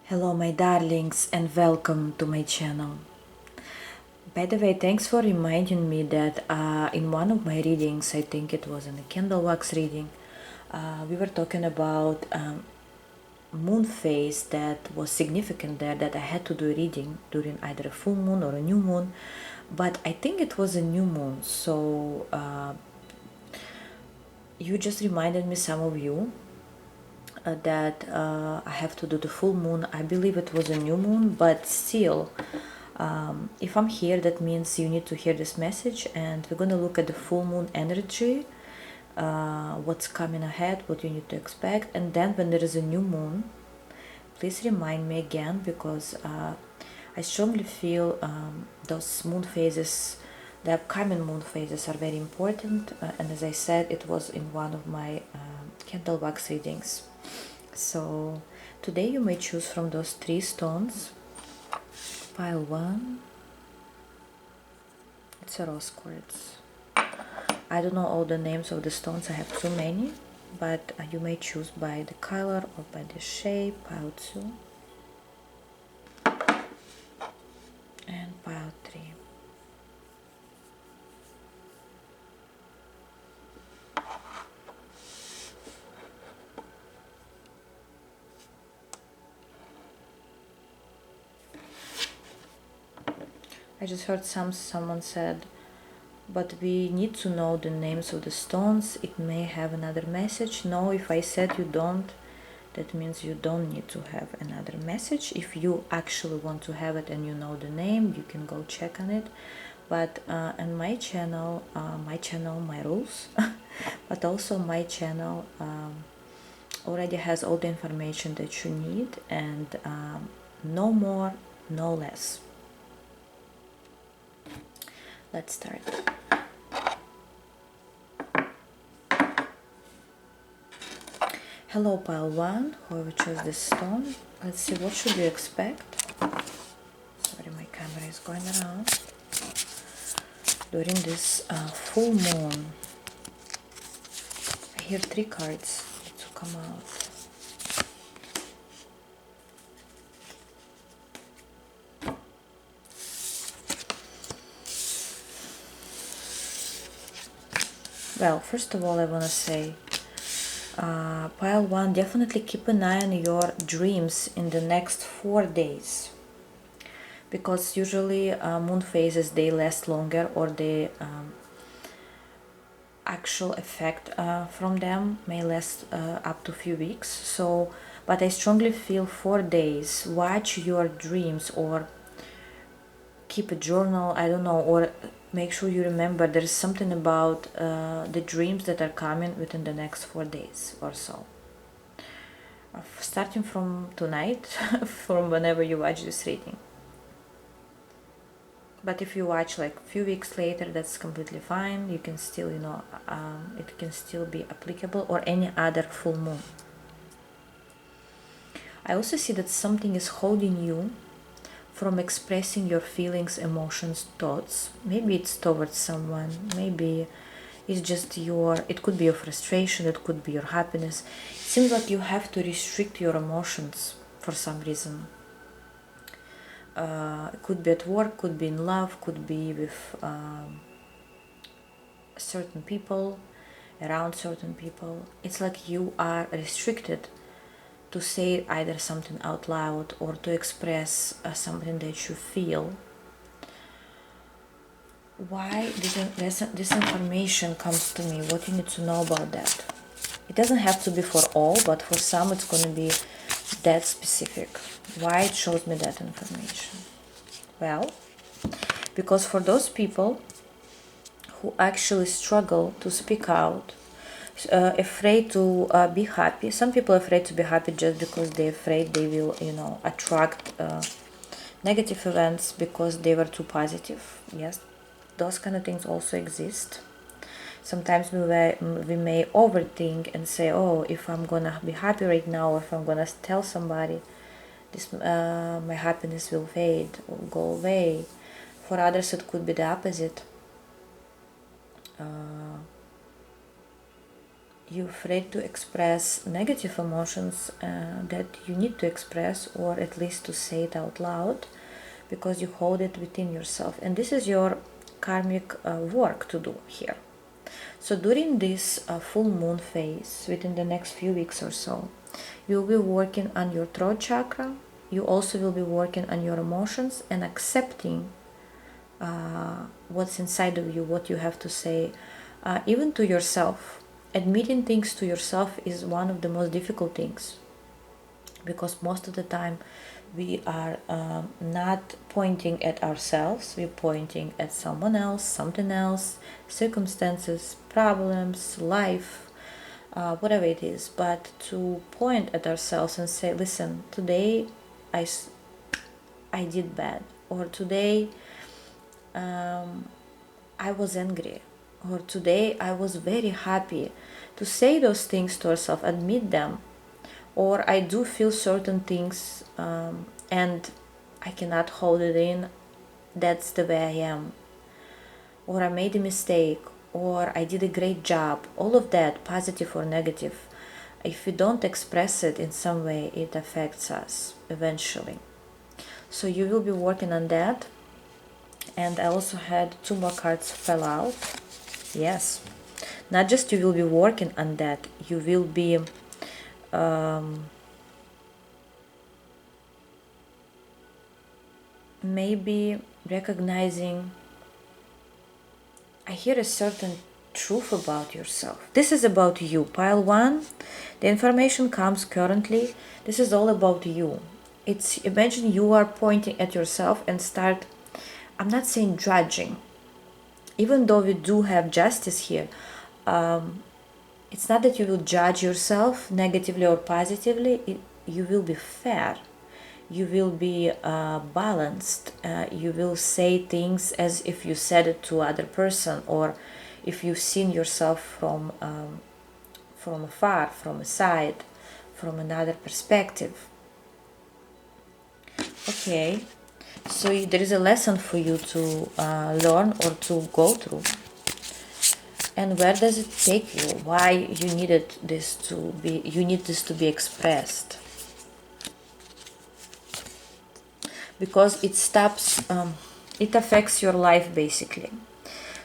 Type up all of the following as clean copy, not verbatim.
Hello my darlings and welcome to my channel. By the way, thanks for reminding me that in one of my readings, I think it was in a candle wax reading, we were talking about moon phase that was significant there, that I had to do a reading during either a full moon or a new moon, but I think it was a new moon, so you just reminded me, some of you, that I have to do the full moon. I believe it was a new moon, but still, if I'm here, that means you need to hear this message, and we're going to look at the full moon energy, what's coming ahead, what you need to expect. And then when there is a new moon, please remind me again, because I strongly feel those moon phases, the upcoming moon phases, are very important. And as I said, it was in one of my candle wax readings. So today you may choose from those three stones. Pile 1, it's a rose quartz. I don't know all the names of the stones, I have too many, but you may choose by the color or by the shape. Pile 2 and pile 3. I just heard someone said, but we need to know the names of the stones, it may have another message. No, if I said you don't, that means you don't need to have another message. If you actually want to have it and you know the name, you can go check on it. But on my channel, my rules, but also my channel already has all the information that you need, and no more, no less. Let's start. Hello pile 1, whoever chose this stone. Let's see, what should you expect? Sorry, my camera is going around. During this full moon, I hear 3 cards to come out. Well, first of all, I want to say, pile 1, definitely keep an eye on your dreams in the next 4 days, because usually moon phases, they last longer, or the actual effect from them may last up to a few weeks. So, but I strongly feel 4 days. Watch your dreams, or keep a journal, I don't know, or make sure you remember there's something about the dreams that are coming within the next 4 days or so. Starting from tonight, from whenever you watch this reading. But if you watch like a few weeks later, that's completely fine. You can still, it can still be applicable, or any other full moon. I also see that something is holding you from expressing your feelings, emotions, thoughts. Maybe it's towards someone, maybe it's just it could be your frustration, it could be your happiness. It seems like you have to restrict your emotions for some reason. It could be at work, could be in love, could be with certain people, around certain people. It's like you are restricted to say either something out loud, or to express something that you feel. Why this information comes to me? What you need to know about that? It doesn't have to be for all, but for some it's going to be that specific. Why it shows me that information? Well, because for those people who actually struggle to speak out, afraid to be happy. Some people are afraid to be happy just because they're afraid they will, attract negative events because they were too positive. Yes, those kind of things also exist. Sometimes we may overthink and say, oh, if I'm gonna be happy right now, or if I'm gonna tell somebody this, my happiness will fade or go away. For others, it could be the opposite. you're afraid to express negative emotions that you need to express, or at least to say it out loud, because you hold it within yourself. And this is your karmic work to do here. So during this full moon phase, within the next few weeks or so, you'll be working on your throat chakra. You also will be working on your emotions and accepting what's inside of you, what you have to say, even to yourself. Admitting things to yourself is one of the most difficult things, because most of the time we are not pointing at ourselves, we're pointing at someone else, something else, circumstances, problems, life, whatever it is. But to point at ourselves and say, listen, today I did bad, or today I was angry, or today I was very happy. To say those things to ourselves, admit them. Or I do feel certain things and I cannot hold it in. That's the way I am. Or I made a mistake, or I did a great job. All of that, positive or negative, if we don't express it in some way, it affects us eventually. So you will be working on that. And I also had 2 more cards fell out. Yes, not just you will be working on that, you will be maybe recognizing, I hear a certain truth about yourself. This is about you. Pile 1, the information comes currently. This is all about you. It's, imagine you are pointing at yourself and start, I'm not saying judging, even though we do have justice here. It's not that you will judge yourself negatively or positively. You will be fair. You will be balanced. You will say things as if you said it to other person, or if you've seen yourself from afar, from a side, from another perspective. Okay, so there is a lesson for you to learn or to go through. And where does it take you? Why you needed this to be? You need this to be expressed. Because it stops, it affects your life basically.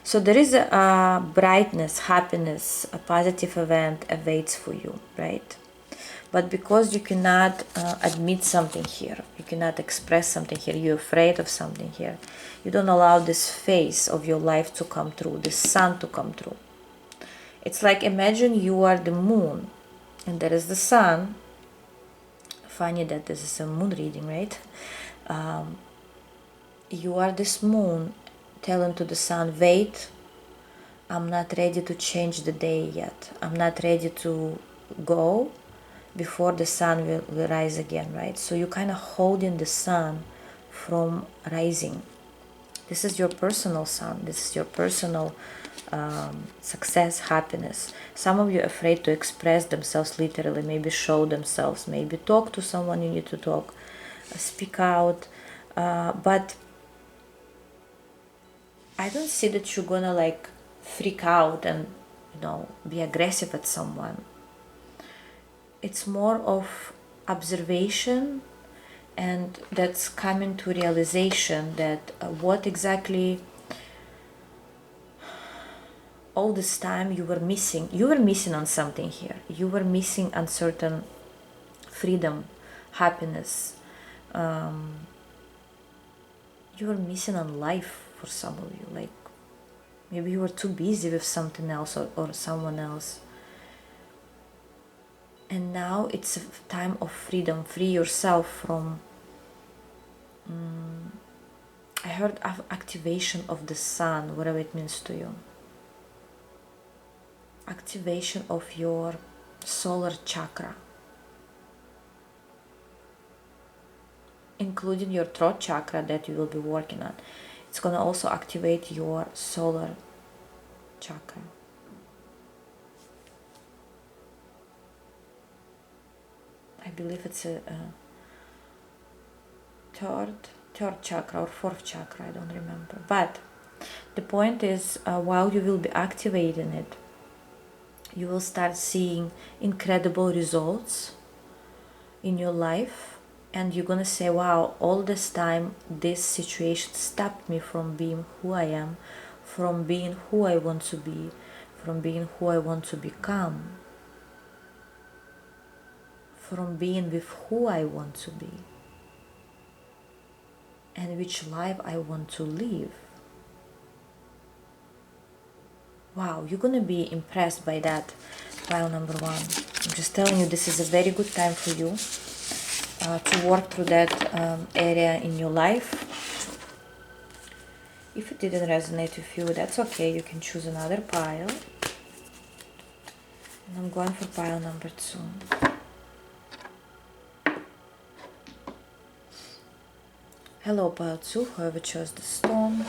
So there is a brightness, happiness, a positive event awaits for you, right? But because you cannot admit something here, you cannot express something here, you're afraid of something here, you don't allow this phase of your life to come through, this sun to come through. It's like, imagine you are the moon and there is the sun. Funny that this is a moon reading, right? You are this moon telling to the sun, wait, I'm not ready to change the day yet. I'm not ready to go before the sun will rise again, right? So you're kind of holding the sun from rising. This is your personal sun. This is your personal success, happiness. Some of you are afraid to express themselves literally, maybe show themselves, maybe talk to someone you need to talk, speak out. But I don't see that you're gonna like freak out and, you know, be aggressive at someone. It's more of observation, and that's coming to realization that what exactly all this time you were missing. You were missing on something here. You were missing on certain freedom, happiness. You were missing on life for some of you. Like maybe you were too busy with something else or someone else. And now it's a time of freedom. Free yourself from, I heard of activation of the sun, whatever it means to you. Activation of your solar chakra, including your throat chakra that you will be working on. It's going to also activate your solar chakra. I believe it's a third chakra or fourth chakra, I don't remember. But the point is, while you will be activating it, You will start seeing incredible results in your life, and you're gonna say, wow, all this time this situation stopped me from being who I am, from being who I want to be, from being who I want to become, from being with who I want to be, and which life I want to live. Wow, you're gonna be impressed by that pile number one. I'm just telling you, this is a very good time for you to work through that area in your life. If it didn't resonate with you, that's okay. You can choose another pile. And I'm going for pile number two. Hello, pile two, whoever chose the stone.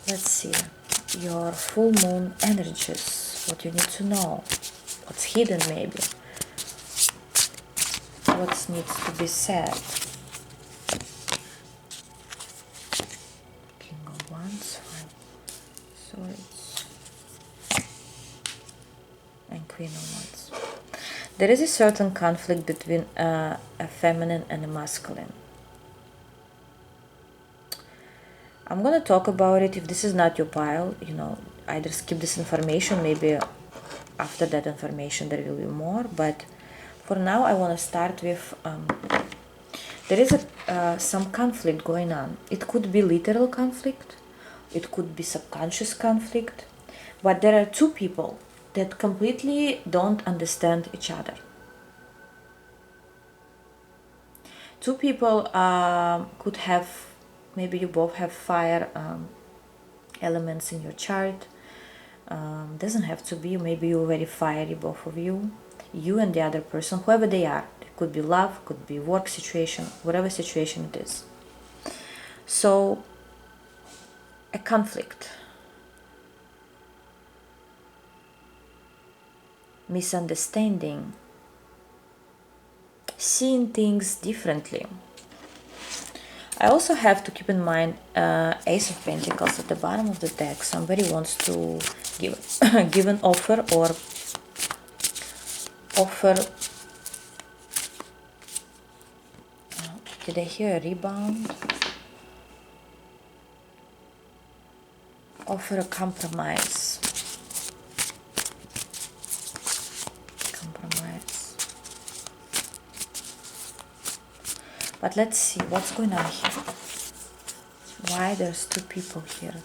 Let's see. Your full moon energies. What you need to know. What's hidden, maybe. What needs to be said. King of Wands, Five Swords, and Queen of Wands. There is a certain conflict between a feminine and a masculine. I'm gonna talk about it. If this is not your pile, you know, either skip this information, maybe after that information there will be more, but for now I want to start with there is some conflict going on. It could be literal conflict, it could be subconscious conflict, but there are two people that completely don't understand each other. Two people could have, maybe you both have fire elements in your chart. Doesn't have to be, maybe you're very fiery, both of you and the other person, whoever they are. It could be love, could be work situation, whatever situation it is. So a conflict, misunderstanding, seeing things differently. I also have to keep in mind Ace of Pentacles at the bottom of the deck. Somebody wants to give an offer, or offer, did I hear a rebound? Offer a compromise. Compromise. But let's see what's going on here. Why there's two people here?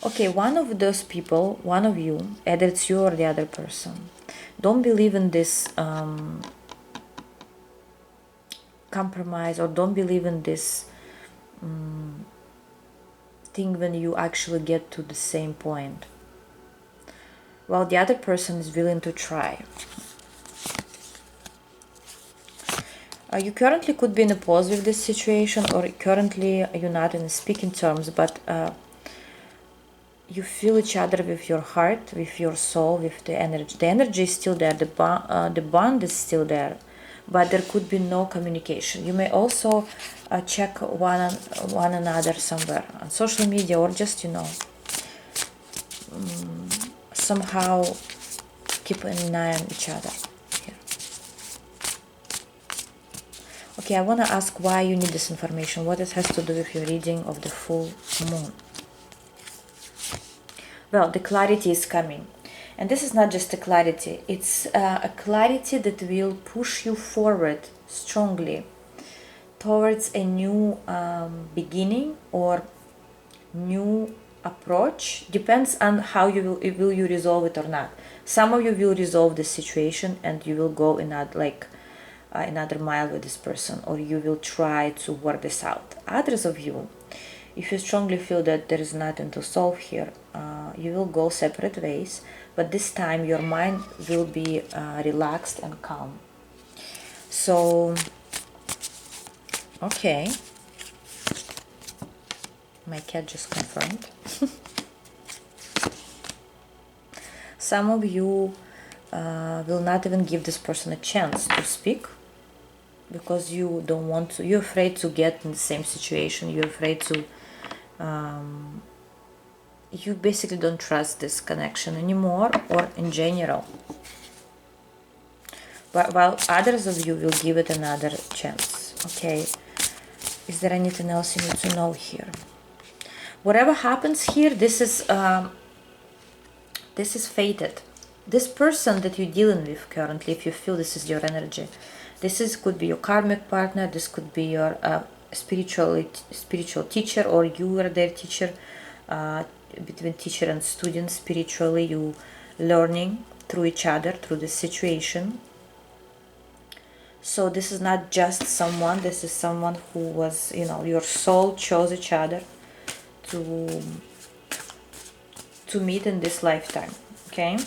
Okay, one of those people, one of you, either it's you or the other person, don't believe in this compromise, or don't believe in this thing when you actually get to the same point, while the other person is willing to try. You currently could be in a pause with this situation, or currently you're not in speaking terms, but you feel each other with your heart, with your soul, with the energy. The energy is still there, the bond is still there, but there could be no communication. You may also check one another somewhere on social media, or just, you know, somehow keep an eye on each other here. Okay, I want to ask why you need this information, what it has to do with your reading of the full moon. Well, the clarity is coming, and this is not just a clarity, it's a clarity that will push you forward strongly towards a new beginning or new approach. Depends on how you will you resolve it or not. Some of you will resolve the situation and you will go in another mile with this person, or you will try to work this out. Others of you, if you strongly feel that there is nothing to solve here, you will go separate ways, but this time your mind will be relaxed and calm. So, okay. My cat just confirmed. Some of you will not even give this person a chance to speak, because you don't want to, you're afraid to get in the same situation, you're afraid to, you basically don't trust this connection anymore, or in general. But while others of you will give it another chance. Okay, is there anything else you need to know here? Whatever happens here, this is fated. This person that you're dealing with currently, if you feel this is your energy, could be your karmic partner, this could be your spiritual teacher, or you are their teacher, between teacher and student. Spiritually, you learning through each other, through this situation. So this is not just someone, this is someone who was, your soul chose each other to meet in this lifetime. Okay,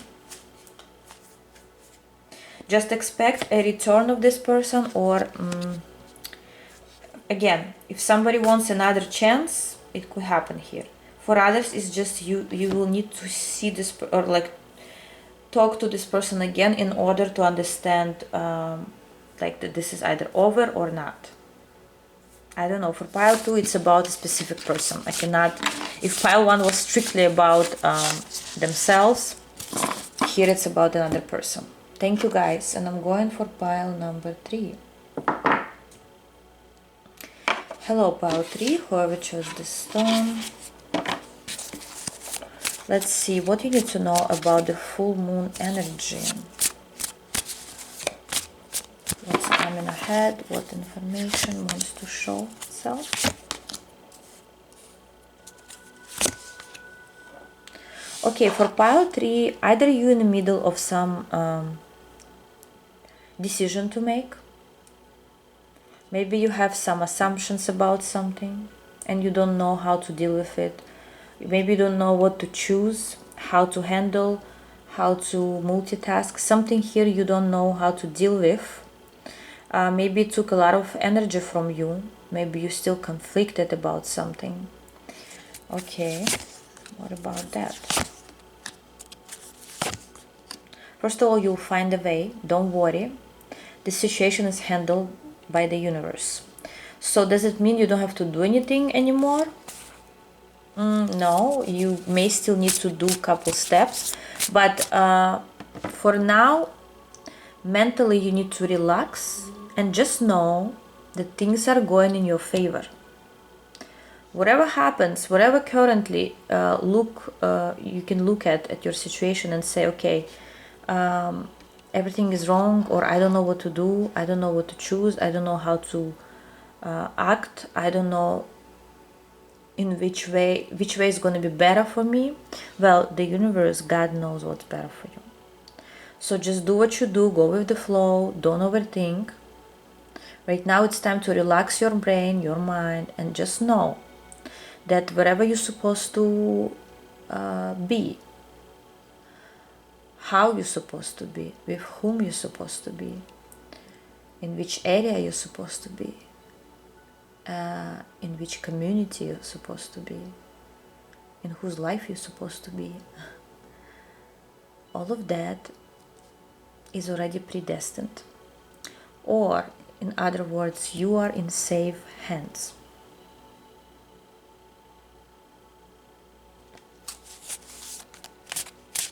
just expect a return of this person, or again, if somebody wants another chance, it could happen here. For others, it's just you will need to see this, or like talk to this person again in order to understand like that this is either over or not. I don't know. For pile 2, it's about a specific person. I cannot, if pile 1 was strictly about themselves, here it's about another person. Thank you, guys, and I'm going for pile number 3. Hello, pile 3, whoever chose this stone. Let's see what you need to know about the full moon energy. What's coming ahead? What information wants to show itself? Okay, for pile 3, either you're in the middle of some decision to make. Maybe you have some assumptions about something and you don't know how to deal with it. Maybe you don't know what to choose, how to handle, how to multitask. Something here you don't know how to deal with. Maybe it took a lot of energy from you. Maybe you're still conflicted about something. Okay, what about that? First of all, you'll find a way. Don't worry. The situation is handled by the universe. So does it mean you don't have to do anything anymore? No, you may still need to do a couple steps. But for now, mentally you need to relax and just know that things are going in your favor. Whatever happens, whatever currently you can look at your situation and say, okay, everything is wrong, or I don't know what to do, I don't know what to choose, I don't know how to act, I don't know in which way is going to be better for me. Well, the universe, God knows what's better for you. So just do what you do, go with the flow, don't overthink. Right now it's time to relax your brain, your mind, and just know that wherever you're supposed to be, how you're supposed to be, with whom you're supposed to be, in which area you're supposed to be, in which community you're supposed to be, in whose life you're supposed to be. All of that is already predestined. Or, in other words, you are in safe hands.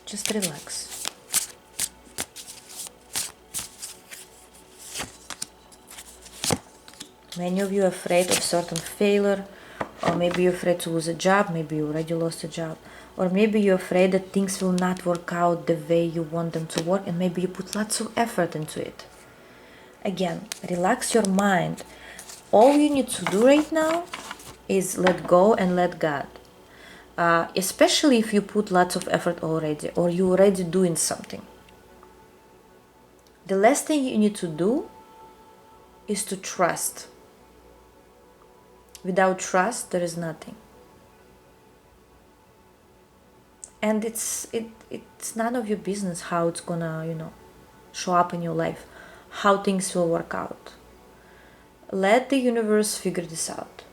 Just relax. Many of you are afraid of certain failure, or maybe you're afraid to lose a job, maybe you already lost a job, or maybe you're afraid that things will not work out the way you want them to work, and maybe you put lots of effort into it. Again, relax your mind. All you need to do right now is let go and let God. Especially if you put lots of effort already, or you're already doing something. The last thing you need to do is to trust. Without trust, there is nothing. And it's none of your business how it's gonna, show up in your life, how things will work out. Let the universe figure this out.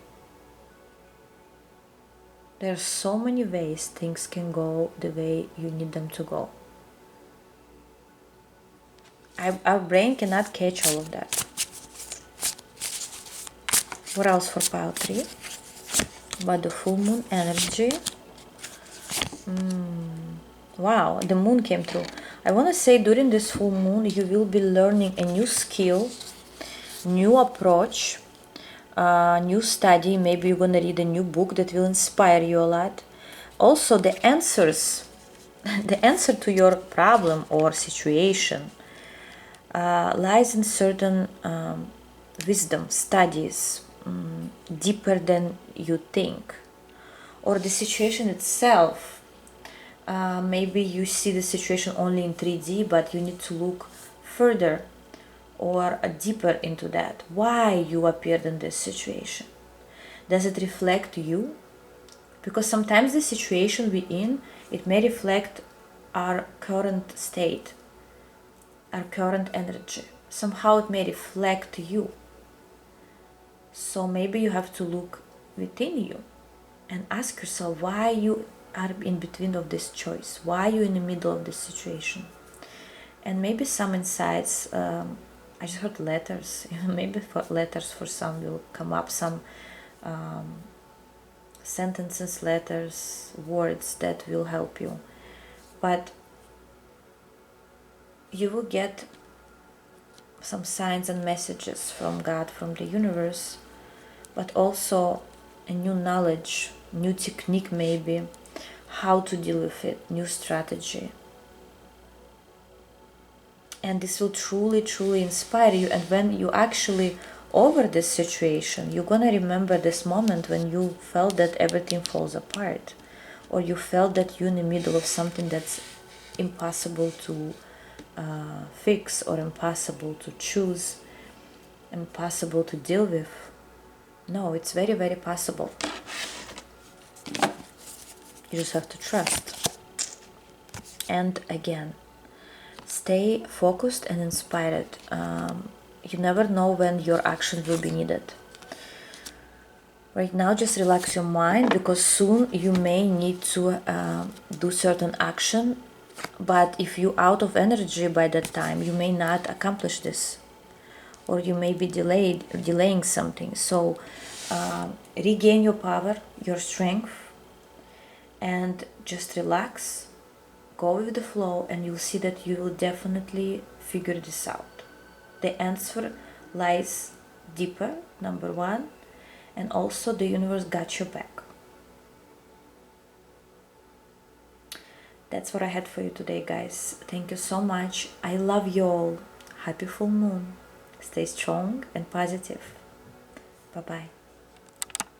There are so many ways things can go the way you need them to go. Our brain cannot catch all of that. What else for pile 3? About the full moon energy. Wow, the moon came through. I want to say during this full moon, you will be learning a new skill, new approach, new study. Maybe you're going to read a new book that will inspire you a lot. Also, the answers, the answer to your problem or situation lies in certain wisdom, studies, deeper than you think. Or the situation itself, maybe you see the situation only in 3D, but you need to look further or deeper into that. Why you appeared in this situation? Does it reflect you? Because sometimes the situation we're in, it may reflect our current state, our current energy. Somehow it may reflect you. So maybe you have to look within you and ask yourself why you are in between of this choice, why you in the middle of this situation. And maybe some insights, I just heard letters, maybe for letters for some will come up, some sentences, letters, words that will help you. But you will get some signs and messages from God, from the universe, but also a new knowledge, new technique maybe, how to deal with it, new strategy. And this will truly, truly inspire you. And when you actually over this situation, you're gonna remember this moment when you felt that everything falls apart, or you felt that you're in the middle of something that's impossible to fix, or impossible to choose, impossible to deal with. No, it's very, very possible. You just have to trust. And again, stay focused and inspired. You never know when your action will be needed. Right now, just relax your mind, because soon you may need to do certain action. But if you're out of energy by that time, you may not accomplish this, or you may be delaying something. So regain your power, your strength, and just relax, go with the flow, and you'll see that you will definitely figure this out. The answer lies deeper, number one, and also the universe got your back. That's what I had for you today, guys. Thank you so much. I love you all. Happy full moon. Stay strong and positive. Bye-bye.